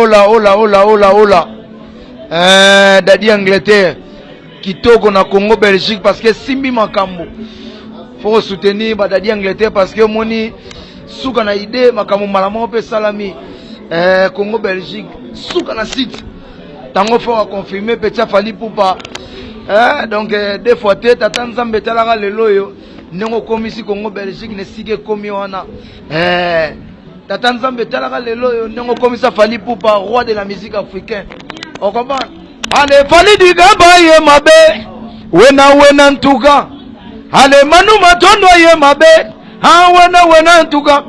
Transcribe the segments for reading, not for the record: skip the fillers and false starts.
Ola. Dadi Angleterre. Kitoko na Congo Belgique parce que Simbi Makambo. Faut soutenir Dadi Angleterre parce que moni souka na idée Makambo malamo pe salami. Congo Belgique souka na site. Tango faut confirmer petit Fali Poupa. Donc deux fois tête Tanzambe talaka lelo yo. Nengo komisi Congo Belgique ne sike komi wana. Tata Nzambe talaka lelo yo nengo komisa Fali Poupa roi de la musique africaine. On comprend? Allez Fali digamba ye mabe. Wena ntuka. Allez manu matondo ye mabe. Wena ntuka.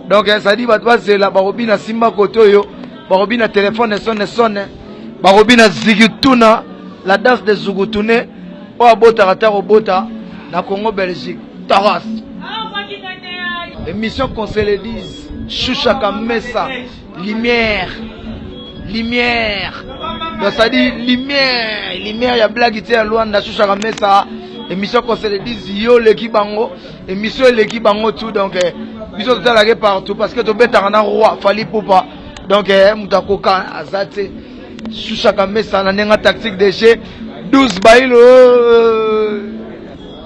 Donc ça dit batwa c'est la barobina simba koto yo. Barobina téléphone sonne. Barobina zigutuna. La danse des Zugutune. O abota rata robota. Na Congo Belgique. Taras. Émission qu'on se le dise. Choucha Kamesa. Lumière. Donc ça dit lumière. Il y a blague qui à Luanda. Choucha Kamesa. Émission qu'on se le dise. Yo l'équipe bango. Émission l'équipe bango tout. Donc émission tout à partout. Parce que tu bête un roi. Fali Poupa. Donc Moutakoka Azate. Choucha Kamesa. Nanenga tactique de chez 12 bailo.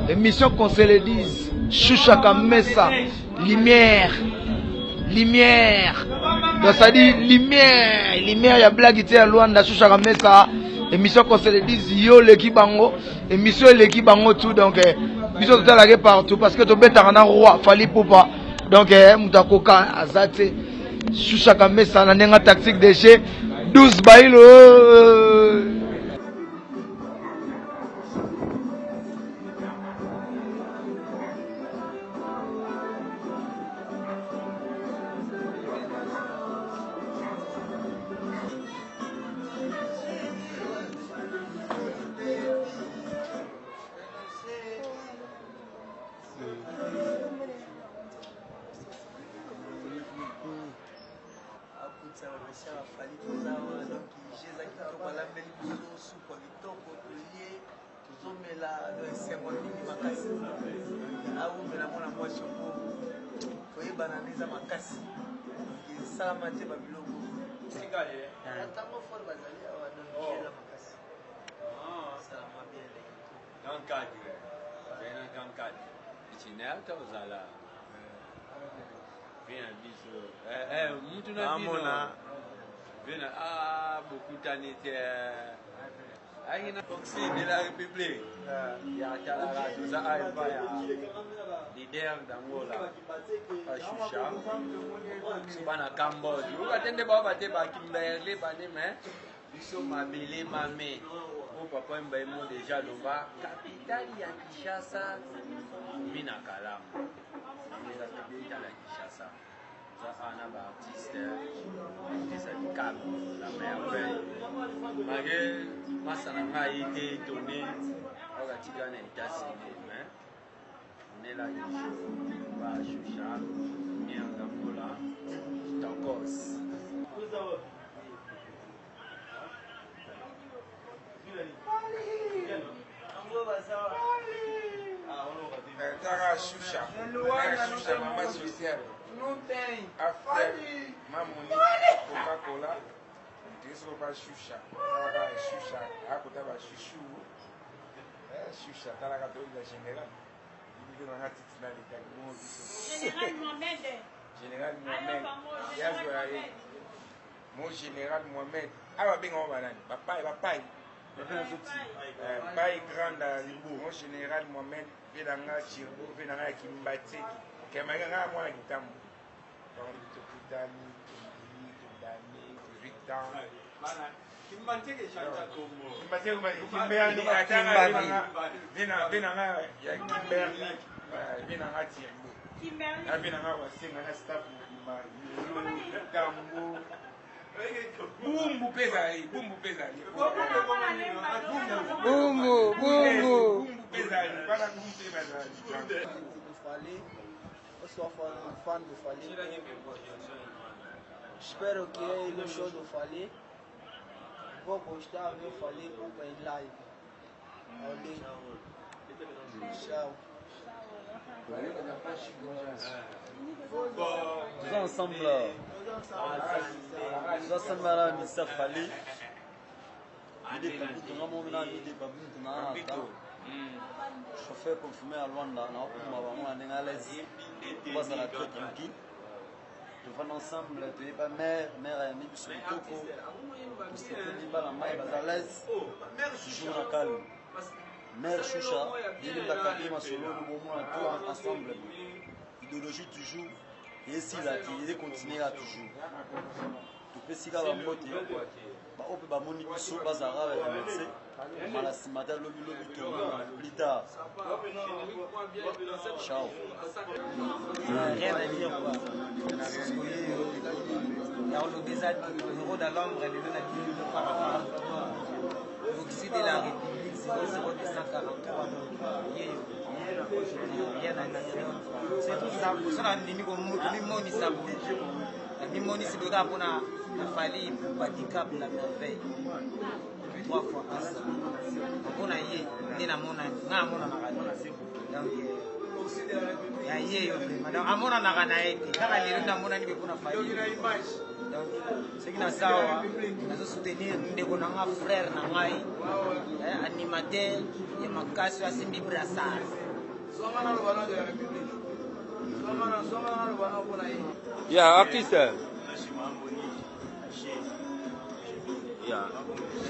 Émission qu'on se le dise. Choucha Kamesa. Lumière. Donc ça dit lumière. Il y a blague qui à Luanda. Choucha Kamesa. Émission qu'on se le dise. Yo l'équipe bango. Émission l'équipe bango tout. Donc émission tout à partout. Parce que tu bête un roi. Fali Poupa. Donc Moutakoka Azate. Choucha Kamesa. Nanenga tactique de chez 12 bailo. De la République, il y a leader d'Angola, Choucha, Subana Cambodge. Vous attendez pas battre Kimberley, mais ils sont mabélés, mamé. Mon papa m'a déjà là-bas, capitale ya Kinshasa, Mina Kalam. Mais la capitale ya Kinshasa. Ça a un artiste, la meilleure veille. Malgré Massananga a été étonné, on a tiré un état civil, mais on est là, pas Choucha, ni en Angola, Tangos. Tara Choucha, maman sociale. After Mamoni, Coca-Cola, this is about Choucha. Choucha, Akotaba Chouchou, Choucha, Talakato, Général. Il y a un Général Mohamed. Mon Général Mohamed. Ah, va bien en banane. Papa. Baï grand mon Général Mohamed. Venanga Chirbo, Venanga Kimbati. Kemanga moi Gitam. Donc, Topitani, Topidani, 8 ans. Kimbati est changé comme mot. Kimbati, Kimberly, Venanga, Kimberly, Venanga Chirbo. Venanga was singing a staff. Bumbu pesari. Bumbu pesari. Eu sou fã do Fali. Espero que ele no show do Fali. Vou gostar de ver o Fali Poupa em live. Tchau. Tous ensemble. Zasambara Missa Fali. Il est comme tout le monde, il est pas bon. Chauffeur confirmé à Luanda, on a un Négalais. On va à la très tranquille. Devant ensemble, tu n'es pas mère a mis sur le coco. Tu sais que tu vas la maille, tu vas à l'aise. Tu joues dans la calme. Mère Choucha, il est la cabine solo, nous avons tout ensemble. Idéologie toujours. Et ici, là, il est continué à toujours. Tu peux s'y avoir un mot. On peut pas monitor sur Bazara et remercier. Malasimada lobi plus tard. Ciao. Rien à dire quoi. Il y a le désert, le héros de l'ombre et le don à Dieu par rapport à l'Occident de la République, 00243. Rien à dire. C'est tout ça. Pour ça, on a mis Mimoni samedi. Mimoni, c'est le gars pour la famille, pour le handicap, la merveille. 3 fois à ça. On a eu des namons, donc il y a eu madame amona na kana eti kaka lelo na mona ni bekuna famille donc ce qui na sawa nazo soutenir ndeko na nga frère na ngai animateur ya makasi ya Simbi Brassard somana lo bana de la république somana lo bana pour la ya artiste ya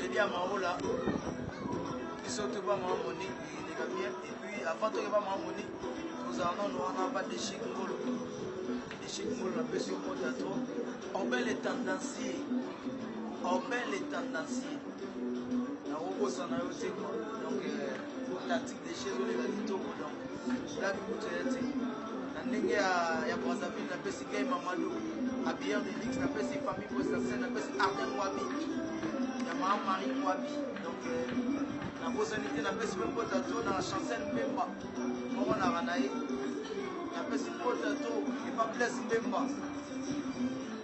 je dis à Maola ils sont pas Monique les camions et puis avant de pas Monique nous allons pas de chic ngolo la pression potato on met les tendanciers na robo sana yote donc tactique des chez les latito donc là tout est na ndenge ya Brazzaville na pesi game Mamadou à bière de Lix na pesi famille pour sa scène na pesi Arden Wabi ya Marie Wabi donc la possibilité na pesi potato na chancel Mbemba on a ranaï la pesi potato et pas place Mbemba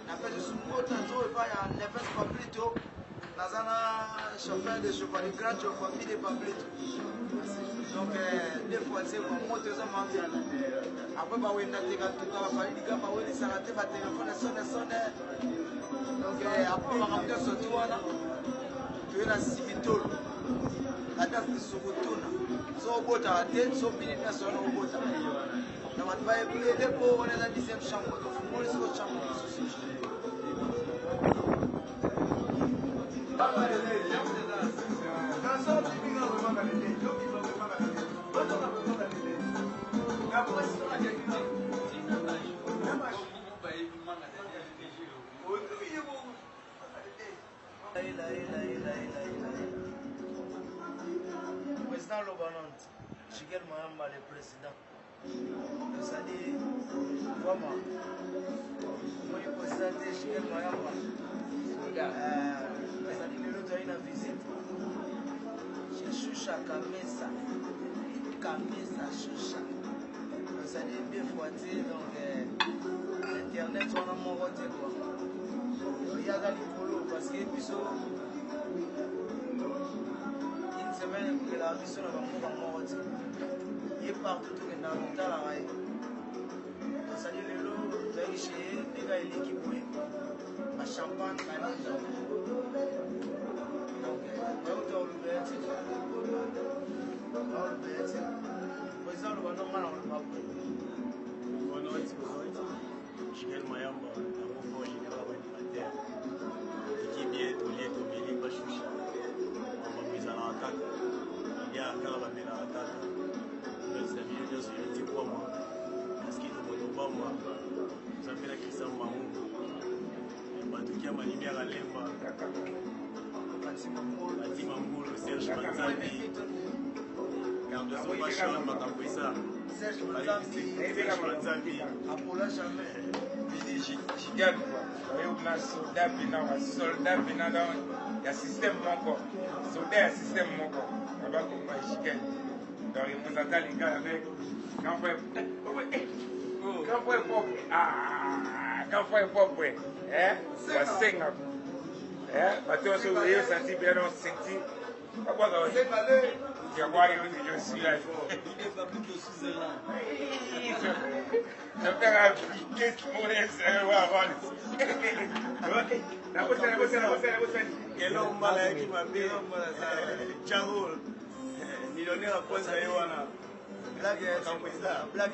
la pesi potato et pas ya Neves Pablito nazana chauffeur de cheval grand chauffeur de Pablito donc des fois c'est comme moto ça m'envie après bah oui n'attendez pas tout à fait les gars bah oui ça raté ma téléphone sonne donc après on va rentrer sur toi là tu es la Simitolo la date de Sokotona so bota tête so minute na so no bota na watu ba ile po on est dans 10e chambre donc faut moi sur chambre président Lobanante, Chiguel Mayamba le président. C'est-à-dire, vraiment, moi je présente Chiguel Mayamba. C'est-à-dire, le autre a une visite. Chez Choucha Kamesa. Kamesa Choucha. C'est-à-dire, bien fouetté, donc Internet, on a mon roté quoi. Il y a des polos parce que une semaine que la mission va mourir il est partout tout dans le temps ça dit le lot d'aller chez les gars l'équipe ma champagne à l'eau donc dans le bête président le normal on le pas Chiguel Mayamba, un mouvement général animateur. Qui bien tolé, tomé, pas choucha. On va mise à l'attaque. Il y a un gars qui va à l'attaque. Mais c'est bien sûr, il dit pour moi. Parce qu'il ne peut pas moi. Vous avez la Christian Mahou. En tout cas, ma lumière à l'Emba. Fatima Moulou, Serge Manzani. Quand je suis pas cher, ma campissa. Serge Manzani, Apollo jamais. Chicago, na soldat bina dans ya système moko soldat ya système moko aba ko ma Chicago donc il nous attend les gars avec quand frère propre va senga bato so yo senti bien on senti pas quoi Je crois que je suis là. Je vais appliquer pour les cerveaux. millionnaire kwanza yeye wana blague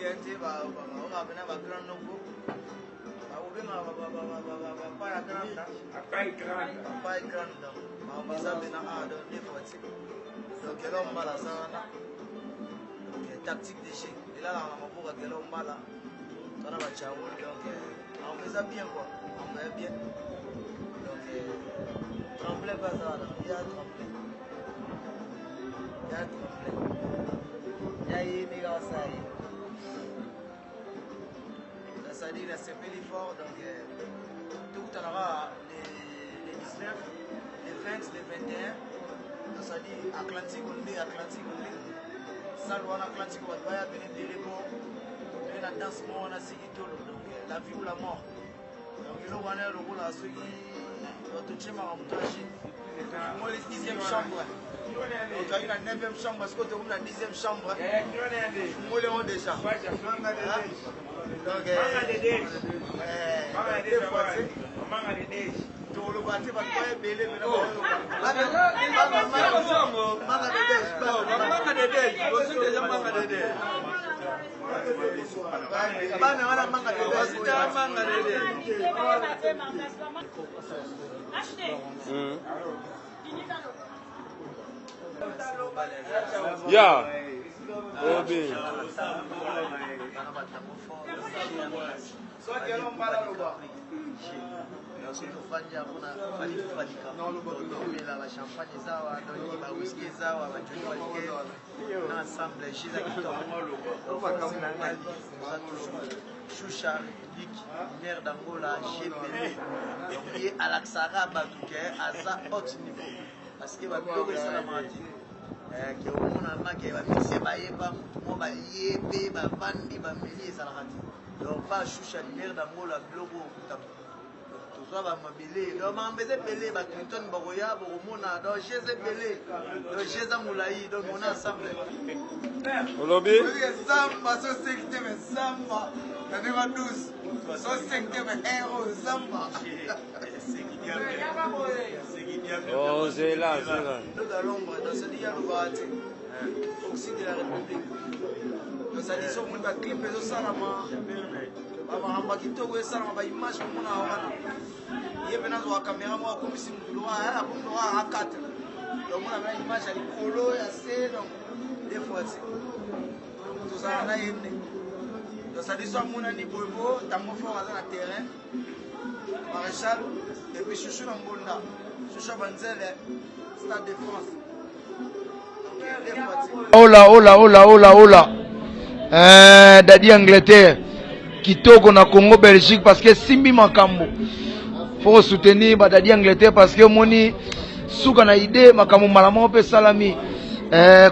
ya nje ba bana ba grand nombo ba ubema ba para grande Après grand ba mizambe na ado ne foti donc là on mala sana donc tactique de jeu et là on va pouvoir que là on mala ça va ciao donc on fait ça bien quoi on fait bien donc tremblez pas ça il y a tremblé ça dit là c'est plus fort donc tout à l'heure les 19 les 20 les 21 ça dit Atlantique on dit ça loin Atlantique on va venir des rebonds et la danse on a signé tout donc la vie ou la mort donc le on est le rôle à ceux qui tout chemin en montage moi les 10e chambre donc il y a la 9e chambre parce que tu as la 10e chambre moi le on déjà donc tout le parti va pas belé mais Yeah. Obi. kufanya kuna kufanyika bila la champagne zawa ndio ba whisky zawa ba joni walike na ensemble shiza kitoko Shusha République maire d'Angola GPD donc il Alaxara Baduke aza haut niveau parce que ba ko sala mati que on a marqué ba mixé ba yeba mo ba yebe ba bandi ba meli sala mati donc pas Shusha maire d'Angola blogo kutabu soit ba mabele donc mambeze pelé ba Clinton baroya boromona donc jeze pelé donc jeza moulayi donc on est ensemble Olobi samba so secte me samba na numéro 12 so secte me héros samba Oh, c'est là. nous à l'ombre dans ce dia nous va Occident de la République donc ça dit so mon ba clip zo salama ba kitoko esalama ba image komona wana ye mpe nazwa caméra moko akomisi mokolo a 4 donc mona mena image ya likolo ya se donc deux fois ti tozala na ye nde donc sadi so amonani boyebo ntango fort aza na terrain maréchal epuis chuchu na mbonda chuchu ya banzele stade de france deux fois ti Ola Dadi Angleterre kitoko na Congo Belgique parce que simbi makambo faut soutenir Dadi Angleterre parce que moni suka na idée makambo malamo pe salami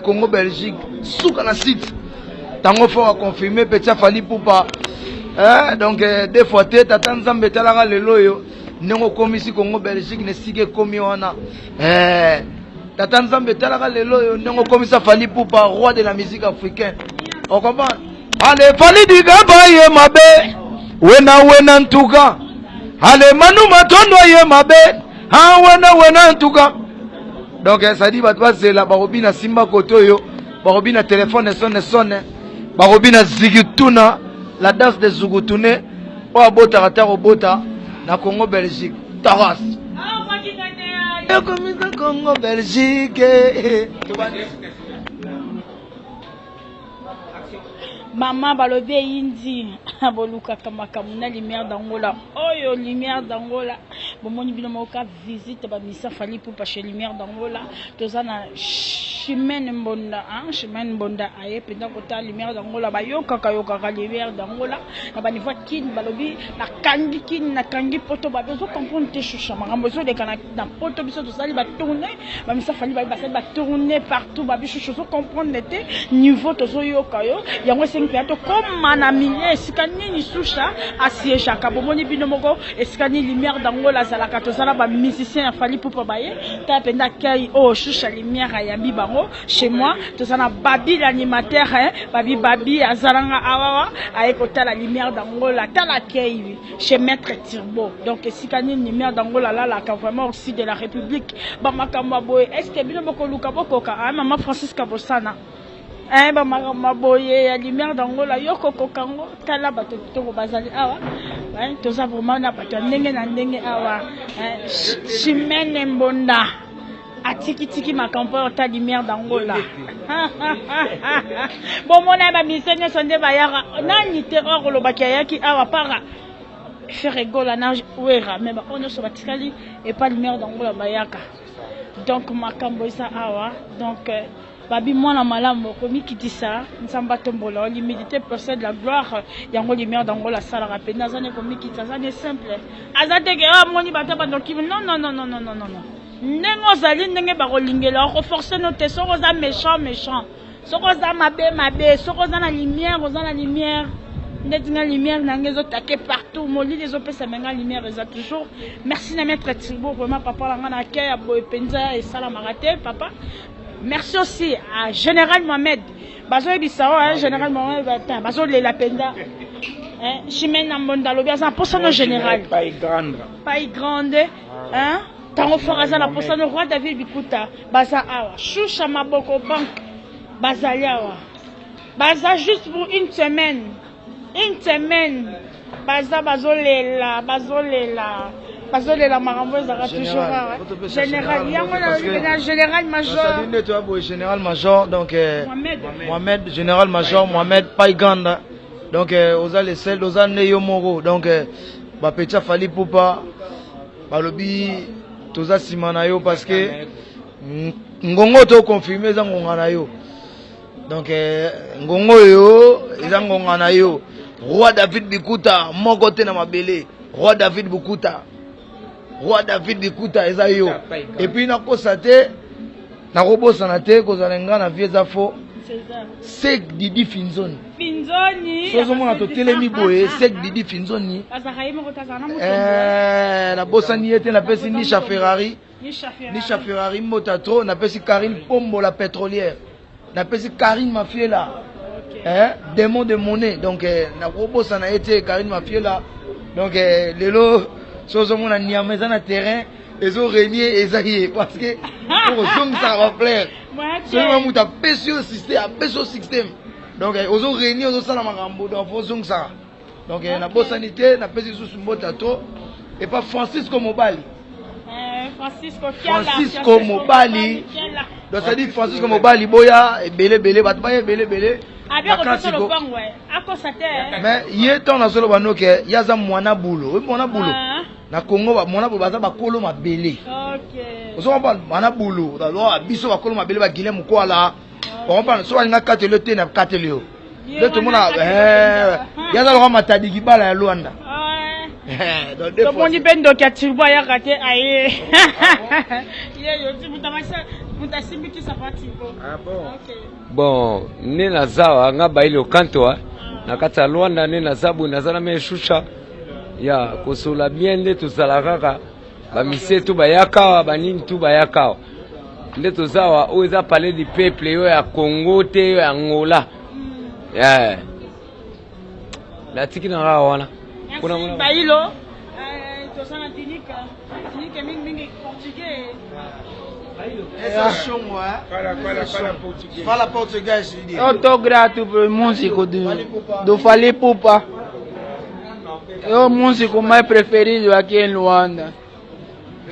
Congo Belgique suka na site tango faut confirmer petit Fally Ipupa donc deux fois tata nzambe talaka lelo yo ndenge komisi Congo Belgique ne sike komi wana tata nzambe talaka lelo yo ndenge komisa Fally Ipupa roi de la musique africaine on comprend. Ale Fally digaba ye mabe wena ntuka ale manu matondo ye mabe wena ntuka donc ça dit batwa zela barobina simba koto yo barobina téléphone sonne barobina zigutuna la danse des zugutune o abota kata robota na Congo Belgique taras Congo Belgique Maman balobe indi boluka kamakamu na lumière d'Angola oyo lumière d'Angola bomoni bino moka visite ba misa Fally Ipupa chez lumière d'Angola tozana chemin mbonda chemin mbonda aye penda kota lumière d'Angola ba yoka lumière d'Angola na ba niveau kin balobi na kangi poto ba bezo comprendre te chucha makambo so de kana na poto biso to sali ba tourner ba misa Fally ba tourner partout ba biso so comprendre te niveau to so yoka yo yango to comme manamie eskanini susha asiécha kabomoni binomoko eskani lumière d'Angola zalaka to zala ba musicien ya Fally Ipupa baye ta penda kai o susha lumière ya bibango yango chez moi tozana babi l'animateur babi azalanga awawa ayekota la lumière d'Angola tala kei chez maître Turbo donc sikani lumière d'Angola là la vraiment aussi de la République ba makambo boye est-ce que bino boko luka bokoka maman Francisca Bosana ba makambo boye ya lumière d'Angola yoko kokango tala bato to bazali awa toza vraiment na bato ndenge na ndenge awa Chimene Mbonda atiki makambo ta lumière d'Angola bon mona ba misenyo sonde bayara nani te or lo bakayaki awa para faire gola na wera mais ba ono so batikali et pas lumière d'Angola bayaka donc makambo isa awa donc babi mwana malamu komi kitisa nsamba tombola l'humilité possède la gloire yango lumière d'Angola sala rapide nazane komi kitisa ça n'est simple azate ke moni bata bandoki non ndenge ozali ndenge bakolingela renforcer nos te soko za méchant soko za mabe soko za na lumière ndeti na lumière nange ezotake partout molili ezopesa menga lumière eza toujours merci na maître Turbo vraiment papa langa na ke ya boye penza esalamaka te papa merci aussi à Général Mohamed bazo ebisao Général Mohamed bazo lela penda Chimene Mbonda lobi aza posa no général pas grande tango faraza la posa no roi David Bikuta baza awa Choucha Maboko Bank bazali awa baza juste pour une semaine baza bazolela makambo ezaka toujours général yango na général major général major donc Mohamed général major Mohamed Paiganda donc oza les sel oza ne yo moko donc ba petit fali pupa balobi toza simana yo parce que ngongo to confirmer za ngonga na yo donc ngongo yo eza ngonga na yo roi David Bikuta moko te na mabele roi David Bikuta eza yo et puis na kosate na robosana te kozalenga na vie za fo Sek Didi Finzoni sozo mona to telemi boye Sek Didi Finzoni na bosani ete na pesi Nisha Ferrari Motatro na pesi Karine Pombo la pétrolière na pesi Karine Mafiela démon de monnaie donc na robosana ete Karine Mafiela donc lelo sozo mona niameza na terrain ezo renier ezaye parce que pour zong ça va plaire seulement muta pesio système donc ozo renier ozo sala makambo donc faut zong ça donc na bosanité na pesi sous mbota to et pas Francisco Mobali donc ça dit Francisco Mobali boya belé bat ba belé mais hier temps na solo banoke yaza mwana bulo na Congo mwana bulo baza bakolo mabele ozo ba mwana bulo da lo biso bakolo mabele ba Guilhem Kwala on parle so nga katelo te na katelo de tout mona yaza lo matadi kibala ya Luanda donc moni bendo ka Turbo ya kate aye yo ti mutasimbi ki sapati bon ne na zawa nga baile okanto na kata Luanda ne na zabu na zana me shusha ya kosola bien nde tozala kaka bamise tu bayaka banini tu bayaka nde tozawa oyo eza palais du peuple yo ya Congo te yo ya Angola natiki na nga wana merci bailo tozana tinika mingi portugais fala português eu tô grato pro músico do Fally Ipupa. É o músico mais preferido aqui em Luanda.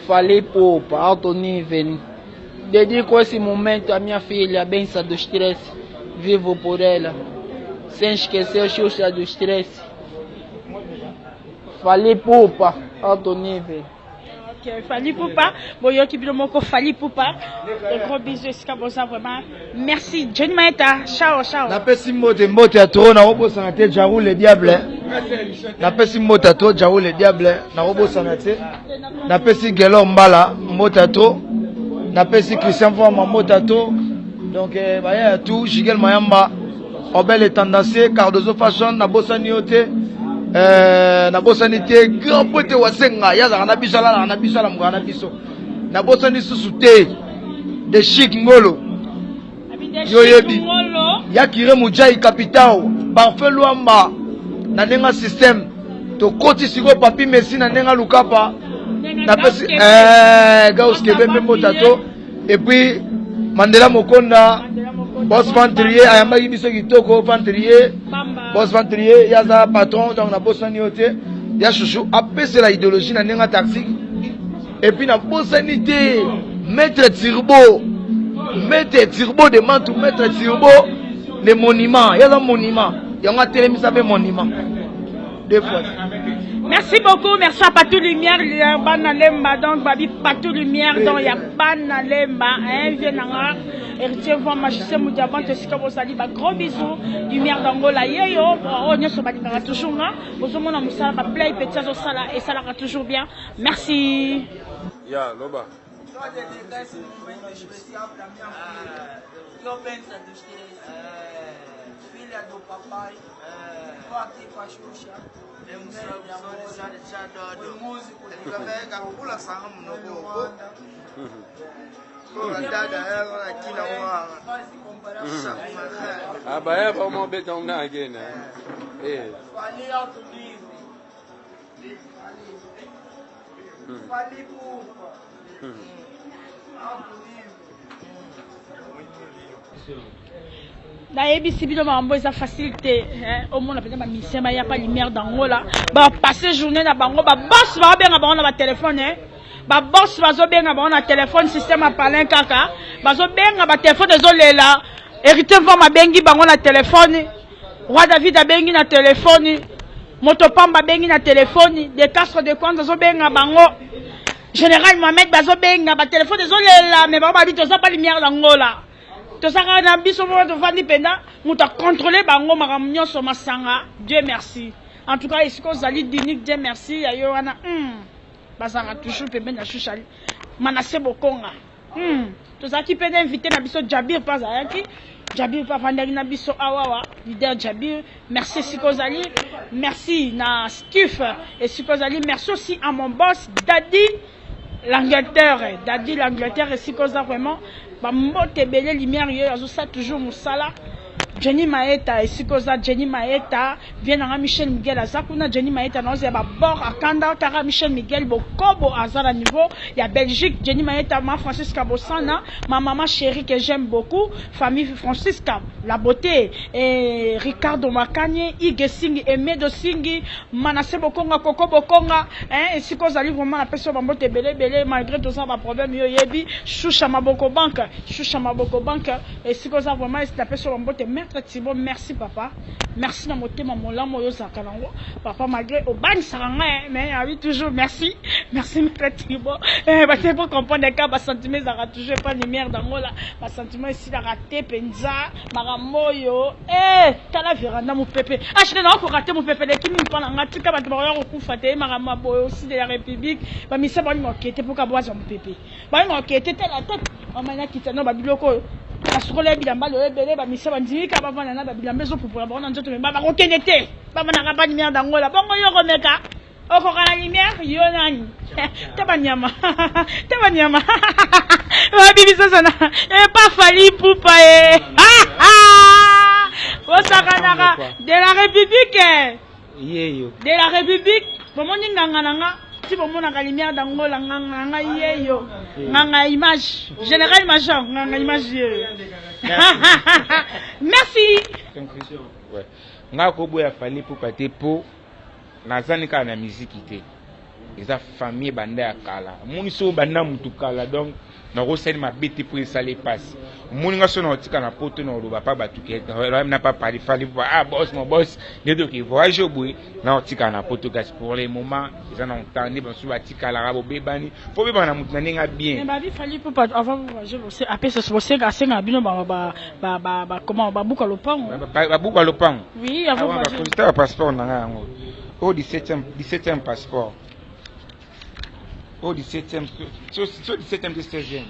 Fally Ipupa, alto nível. Dedico esse momento à minha filha, Bença do Estresse. Vivo por ela, sem esquecer o Xuxa do Estresse. Fally Ipupa, alto nível. Fally Ipupa, boyoki bilomoko Fally Ipupa. De gros bisous, Escabosa, vraiment. Merci, Johnny Maeta. Ciao. Na pesi mbote ya toro na robosana te Jarou le diable. Na pesi mbote ya toro Jarou le diable na robosana te. Na pesi Gelo Mbala mbote ya toro. Na pesi Christian Fama mbote ya toro. Donc baya tout Jigel Mayamba Obel et tendancier Cardozo Fashion na bosani yote. Na bosani te grand pote wasenga yaza na bisala mwana biso na bosani susu te de chic ngolo yoyebi yakire mujai capital parfait luamba na nenga système to koti siko papi Messi na nenga lukapa na pesi Gauss Kebe membo tato et puis Mandela Mokonda boss ventrier ayambaki biso kitoko ventrier boss ventrier yaza patron donc na bosani yote ya chouchou apese la idéologie na nenga taxi et puis na bosani te maître Turbo de Mantou maître Turbo le monument yaza monument yanga telemisa pe monument deux fois. Merci beaucoup, merci à Patou Lumière, Banalemba, donc Babi Patou Lumière, donc il y a Banalemba, Vienanga, héritier voix magicien Moudiaban, Tessika Bosali, gros bisous, Lumière d'Angola, Yeyo, on y a toujours, vous avez mon Moussa, ma play, petit Sala, et ça l'a toujours bien. Merci. Ya, Loba. Ah bah yeah, vraiment béton là again. Eh. nayebisi bino mambo eza facilité omona pena bamisema ya pa lumière d'Angola bapasse journée na bango baboss babenga bango na batelefone baboss bazobenga bango na telefone système apalin kaka bazobenga batelefone ezolela hérité mva mabengi bango na telefone roi David abengi na telefone moto pamba bengi na telefone de castre de compte azobenga bango général Mohamed bazobenga batelefone ezolela mais bango babi toza pa lumière d'Angola tosaka na biso mo to fandi penda muta contrôler bango makambo nyonso masanga. Dieu merci. En tout cas esiko zali dinique Dieu merci ya yo wana basanga toujours pembe na chuchali manase bokonga tozaki pena invité na biso Jabir pas ayaki Jabir pas fandaki na biso awawa leader Jabir merci esiko zali merci na Skif esiko zali merci aussi à mon boss Daddy l'Angleterre esiko za vraiment Bambote belle lumière yo azo ça toujours musala Jenny Maeta esikoza Jenny Maeta vient na Michel Miguel azakuna Jenny Maeta na oze ba bord akanda kara Michel Miguel bokobo azala niveau ya Belgique Jenny Maeta ma Francisca Bossana ma maman chérie que j'aime beaucoup famille Francisca la beauté et Ricardo Makanye Igesingi Emedo Singi Manase Bokonga Koko Bokonga esikoza li vraiment la personne bambote belle malgré tout ça ba problème yo yebi Choucha Maboko Bank esikoza vraiment la personne bambote Thibaut, merci papa. Merci na motema molamo yo zakalango. Papa malgré au ban saranga mais oui toujours merci. Merci maître Thibaut. Parce que pour comprendre cas ba sentiment ça toujours pas lumière d'Angola. Ba sentiment ici la raté penza maramoyo. Tala veranda mon pépé. Ah je n'ai pas raté mon pépé les qui me parlent en Afrique ba ba ko faté maramaboyo aussi de la République. Ba mi sabani mo kete pour ka boise mon pépé. Ba mo kete la tête. On m'a kitano ba biloko. Asukole bilamba lo ebele ba misa bandika ba vana na ba bilamba zo pour ba nzoto me ba kokenete ba bana ka ba lumière d'Angola bongo yo komeka oko kala lumière yo nani tabanyama ba bibi sasa na pas fali poupa osakana de la République yeyo de la République bomoni nganga si vous avez la lumière d'Angola, nganga image, général major, nganga image. Merci. Conclusion. Ouais. Nga kobo ya fali pour pate po nazani ka na musique ité. Eza famille banda ya kala. Moni so banda mutu kala donc na roseli mabete pour esaler passe. Moni nga so na otika na poto na oloba pa batuke. Na pas parler fali pour boss mon boss. Les deux qui voyage au bout na otika na poto gas pour les moments ils en ont tandi bon so batika la rabo bebani. Faut beba na mutu na ninga bien. Mais ba vi fali pour pas avant voyager c'est après ce c'est assez ngabino ba comment ba buka lopango. Ba buka lopango. Oui, avant voyager. Consulter passeport na nga ngo. Au 17e passeport. Au 17e, sur 17e de 16e,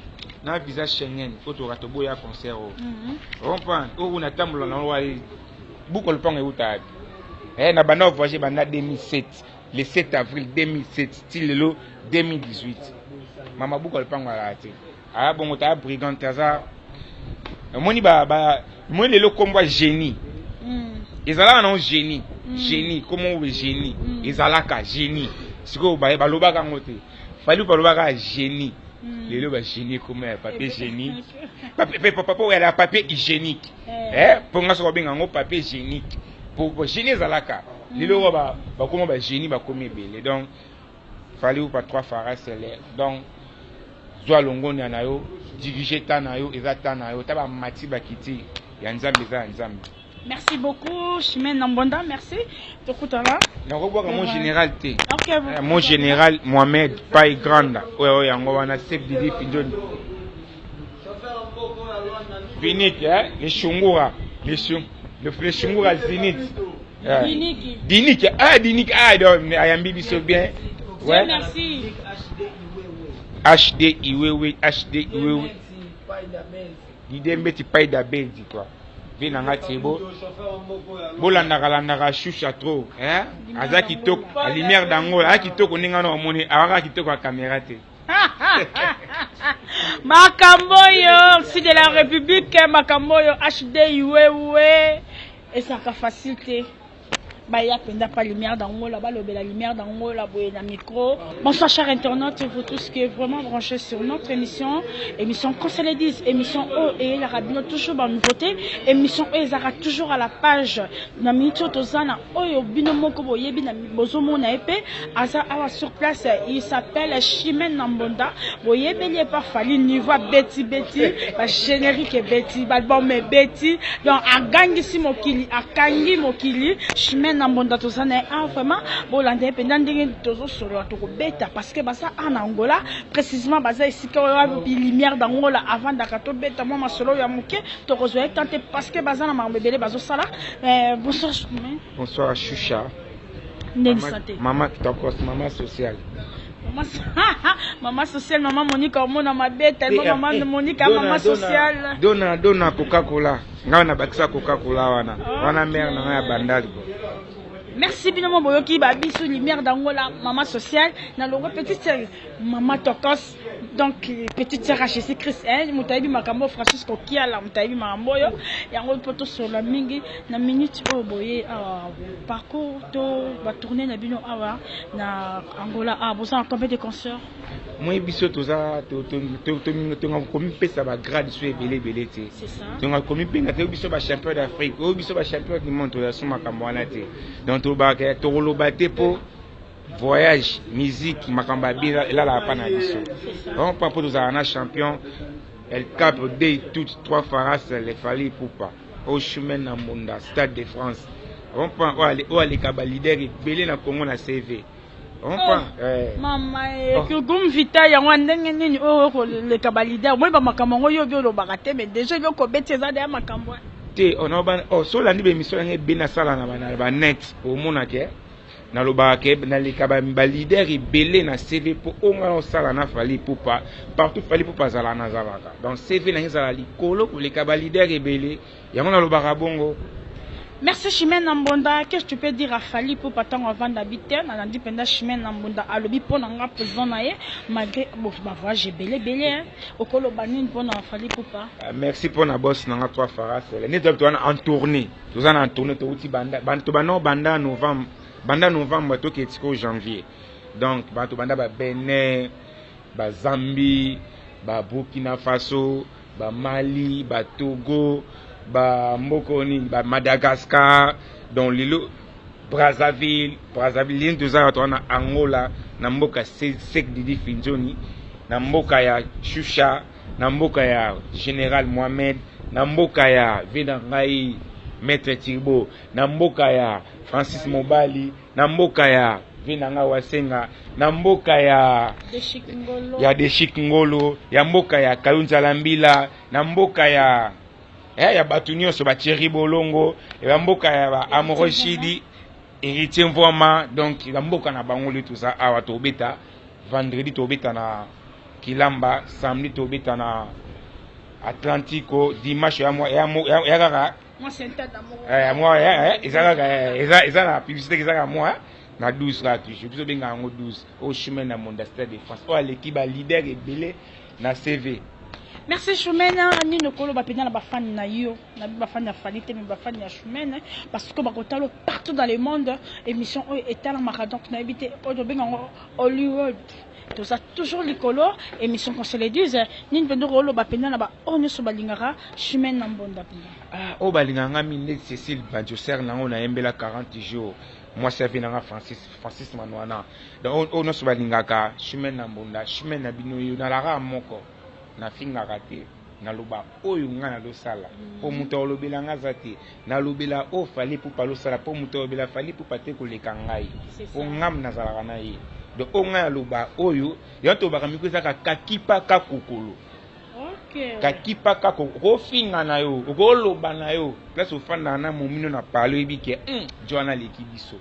dans le visa Schengen, il faut que tu aies un concert. On comprend, on a tant de beaucoup de temps. On a voyagé en 2007, le 7 avril 2007, style le 2018. Maman beaucoup de temps à la tête. Ah bon, on a brigand Tazar. moni moni lelo kombo génie ezalaka na génie génie comment on génie ezalaka génie siko balobaka ngo te fali balobaka génie lelo ba génie comme papier génie papa il y a papier hygiénique pour nga so benga ngo papier hygiénique pour génie ezalaka lelo ba comment ba génie ba comme belé donc fali ou pas 3 faras c'est donc zwa longoni na yo diriger ta na yo ezata na yo ta ba mati ba kiti ya nzambe za nzambe. Merci beaucoup, Chimène Nambonda, merci. Tokutala. Mon général T. Okay, mon général Mohamed Paye Grande. Ouais, yango wana chef Didi Fidjoni. Zinit, les Shungura, les Shungura Zinit. Dinik, Dinik, Ayambi biso bien. Ouais. Merci. HD Iwewe, HD Iwewe. Didembeti Paye da Benzi quoi. Vinanga tibo bolandaka shusha trop aza kitoko la lumière d'angola a kitoko ninga na omoni awaka kitoko ya caméra te Makamboyo si de la République Makamboyo HD iwewe et ça ka facilité Baya penda pas lumière d'angola la lumière d'angola boye na micro. Bonsoir chers internautes, vous tous qui êtes vraiment branchés sur notre émission Conseil 10, émission O et la rabino toujours en nouveauté, émission O ezara toujours à la page na minute tozana oyo bino moko boye bina bozomo na epé aza awa sur place, il s'appelle Chimène Nambonda boye belie pas fali niveau Betty ba générique Betty album Betty donc agangisi mokili akangi mokili Chimène Nambonda tozana vraiment bolande pendant ndenge tozo solo to beta parce que basa en Angola précisément basa ici que lumière d'Angola avant d'akato beta moi solo ya moke to rezoe tenter parce que basa na mambele bazo sala bonsoir bonsoir Choucha maman maman sociale maman sociale maman Monique mona mabe tellement maman Monique maman sociale dona Coca-Cola ngana bakisa Coca-Cola wana mère na ya bandali. Merci bien boyoki ba biso lumière d'Angola maman sociale na longo petite sœur maman Tokos donc petite sœur à Jésus-Christ mutayibi makambo Francisco Kiala mutayibi makambo yo yango poto sur la mingi na minute o boye parcours to ba tourner na bino awa na Angola bosa combien de concerts moi biso toza to komi pesa ba grade sur belé te c'est ça to komi penga te biso ba champion d'Afrique o biso ba champion du monde to suma makambo wana te donc to ba to lobate po voyage musique makamba bila la pana biso on pas pour nous un champion El Cap de toutes 3 faras les fali poupa au chemin na Munda Stade de France on prend o ali kaba leader belé na Congo na CV on prend maman que vita ya ndenge nini o le kaba leader moi ba makambo yo bio lo bakate mais déjà yo ko beteza de makambo te on a so la ni be mission nge bina sala na ba net au monake na lobake na likaba ba leader belé na CV pour au moins sala na fali poupa partout fali poupa zala na zalaka donc CV na zala likolo pour likaba leader belé yango na lobaka bongo. Merci Chimène Nambonda. Qu'est-ce que tu peux dire à Fali pour pas tant avant d'habiter? On a dit pendant Chimène Nambonda à l'obi pour n'anga présent naie malgré ma voix j'ai belé au colo banine pour n'en Fali pour pas. Merci pour na boss n'anga 3 faras. Les deux tu en tournée. Tu en tournée tu outi banda banda novembre to qui est janvier. Donc bantu banda ba Benin, ba Zambie, ba Burkina Faso, ba Mali, ba Togo. Ba Mokoni, ba Madagascar, dans l'île Brazzaville, l'île de Zaratona, Angola, Namboka Sek Didi Finjoni, Namboka ya Choucha, Namboka ya Général Mohamed, Namboka ya Vedangai, Maître Tirbo, Namboka ya Francis Mobali, Namboka ya Vinanga Wasenga, Namboka ya Deshik Ngolo, Yamboka ya Kalunza Lambila, Namboka ya ya batunyo so ba Thierry Bolongo et mboka ya ba Amoroshidi Héritier Mvoma donc mboka na bango le tout ça awa to beta vendredi to beta na Kilamba samedi to beta na Atlantico dimanche ya kaka moi c'est un tas d'amour moi eza na publicité eza moi na 12 là je biso benga ngo 12 au chemin na Munda Stade de France o l'équipe leader et belé na CV. Merci Choumena, ni no kolo ba pena na ba fan na yo, na ba fan na Falite mais ba fan na Choumena parce que ba kotalo partout dans le monde émission est à la maradon na éviter Hollywood. Tout ça toujours les colos émission qu'on se les dise ni vendo rolo ba pena na ba on so balingara Choumena mbonda pena. Ah o balinganga mine Cécile Banjoser na on a embela 40 jours. Moi servi na Francis Manouana. Donc on so balingaka Choumena mbonda, Choumena bino yo na la moko. Na finga raté na loba oyo nga na losala po muto olobela nga zate na lobela o fali pou pa losala po muto olobela fali pou pa te koleka ngai o ngam na zala na ye donc o nga loba oyo ya to baka miko zaka kakipa ka kokolo kakipa ka ko finga na yo ko loba na yo place ofanda na momino na palo ebike Joana lekibiso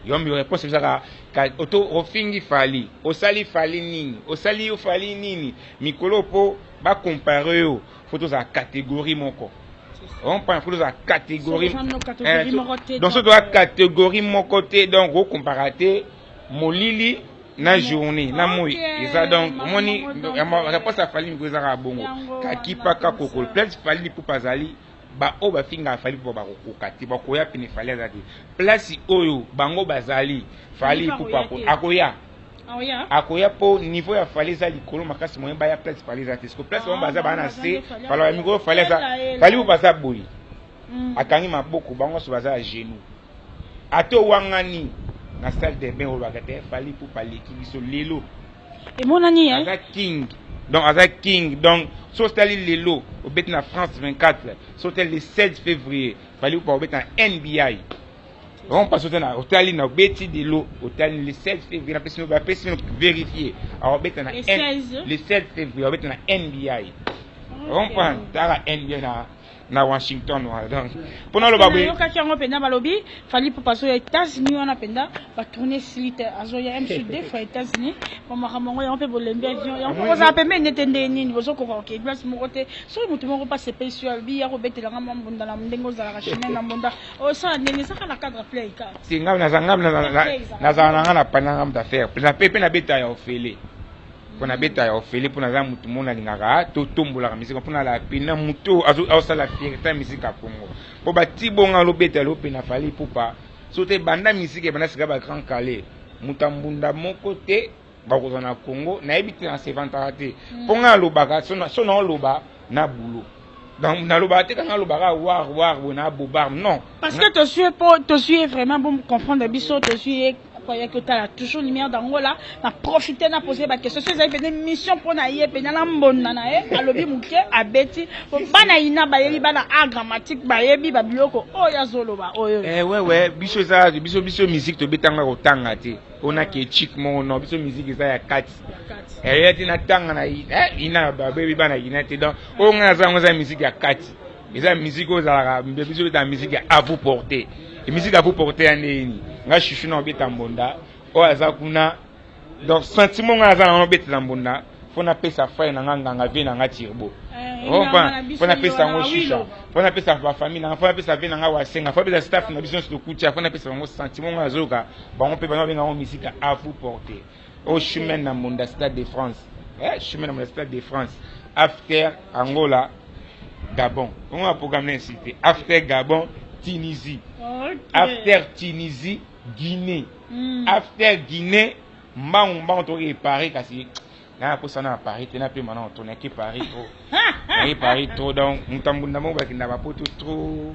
yombi réponse bizaka auto ofingi fali osali fali nini osali yo fali nini mikolo po ba comparer yo photo za catégorie moko on prend photo za catégorie donc ce doit catégorie mon côté donc au comparaté molili na journée na moi ça donc moni réponse à fali miko za bongo kakipa ka kokol place fali pour pazali ba o ba finga fali po ba kokati ba koya pene fali azati place oyo bango bazali fali po pa akoya akoya po niveau ya fali za likolo makasi moyen ba ya place fali azati parce que place on baza bana se fali ba miko fali za fali po baza boyi akangi maboko bango so baza à genoux ato wangani na salle de bain o bagate fali po pa leki biso lelo et mon ani hein king donc avec King donc Sostali Lelo au bet na France 24 Sostali le 16 février fallait pas au bet na NBA on passe au Sostali na beti de l'eau au Sostali le 16 février la personne vérifier au bet na le 16 février au bet na NBA on prend tara NBA na Washington donc pendant le babé yo kaki ngo penda balobi fali pour passer aux États-Unis on a penda ba tourner slite azoya MCD fa États-Unis pour maramongo ya on peut bolembe avion ya on za pembe netende nini bozo ko ko place mo côté so mutu mo pas spécial bi ya ko betela ngam mbunda na ndengo za la chimene na mbunda o sa ndeni saka na cadre play ka singa na zanga na zanga na pananga mtafere na pepe na beta ya ofele pona beta ya ofele pona za mutu mona lingaka to tombola ka misika pona la pina mutu azo la fierté misika Congo po ba tibonga lo beta lo pena fali pupa sote banda misika banda sika ba grand calais mutambunda moko te ba ko na Congo na ebiti na 70 te ponga lo baka sona lo ba na boulot donc na lo ba te kana lo baka war na bobar non parce que te suis vraiment bon comprendre biso te suis croyais que tu as toujours lumière d'Angola na profiter na poser ba question c'est une mission pour na yé pena na mbonna na e alobi muke abeti bana ina ba yebi bana a grammatique ba yebi ba biloko oya zoloba oyo ouais biso za biso musique to betanga ko tanga te ona ke chic mon no biso musique za ya 4 yeti na tanga na ina ba bebi bana ina te donc o nga za musique ya 4 eza musique ozalaka biso ta musique à vous porter et musique à vous porter aneni nga chuchu na obeta mbonda o aza kuna donc sentiment nga aza na obeta mbonda fona pesa frère na nganga vie na nga tirbo fona pesa ngo chucha fona pesa ba famille na fona pesa vie na nga wasenga fona pesa staff na business de kucha fona pesa ngo sentiment nga azoka bango pe bango benga ngo musique à vous porter au chemin na mbonda Stade de France chemin na mbonda Stade de France after Angola Gabon on a programmé cité after Gabon Tunisie after Tunisie Guinée after Guinée mbango to réparer kasi na ko sana Paris tena pe maintenant on tourner que Paris trop donc mutambunda mo ba kinda ba poto trop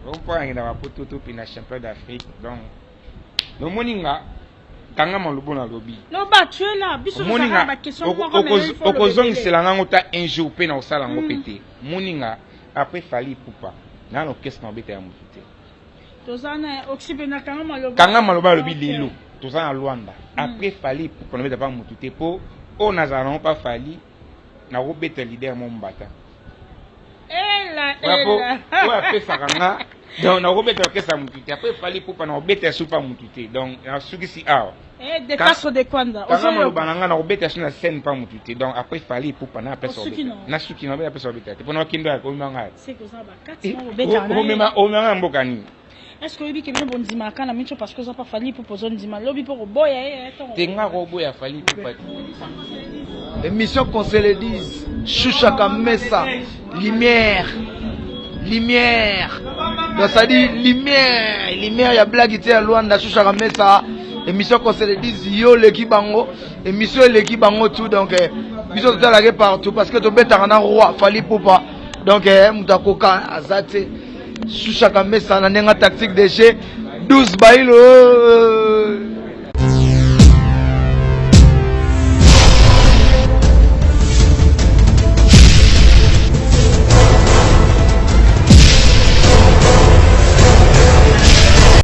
on pas kinda ba poto to pina champion d'Afrique donc no moninga kanga malubo na lobi no ba tu es là biso ça ba question ko zongi c'est la ngota un jour pe na osala ngo pété moninga après fali poupa na no question beta ya mutute tozana oxybena kanga maloba lobi lelo tozana Luanda après fali poupa no beta pa mutute po o nazana pas fali na robeta leader mo mbata ela o après sakanga donc nakobeta orchestre mutu te après fali pupa nakobeta su pa mutu te donc nasukisi awa de kaso de kwanda kanga maloba na nga nakobeta su na scène pa mutu te donc après fali pupa na apesa nasuki na apesa obeta te mpona wakendo ya komanga omanga mboka nini est-ce que oyebi ke bino bondimaka na miso parce que oza pa fali pupa ozondima lobi mpo koboya te nga koboya fali pupa émission qu'on se le dise Choucha Kamesa lumière donc ça dit lumière ya blague te ya Luanda Choucha Kamesa émission qu'on se le dise yo leki bango émission leki bango tout donc biso totalaki partout parce que tobetaka na roi fali pupa donc mutakoka azate Choucha Kamesa na nenga tactique de jeu 12 bailo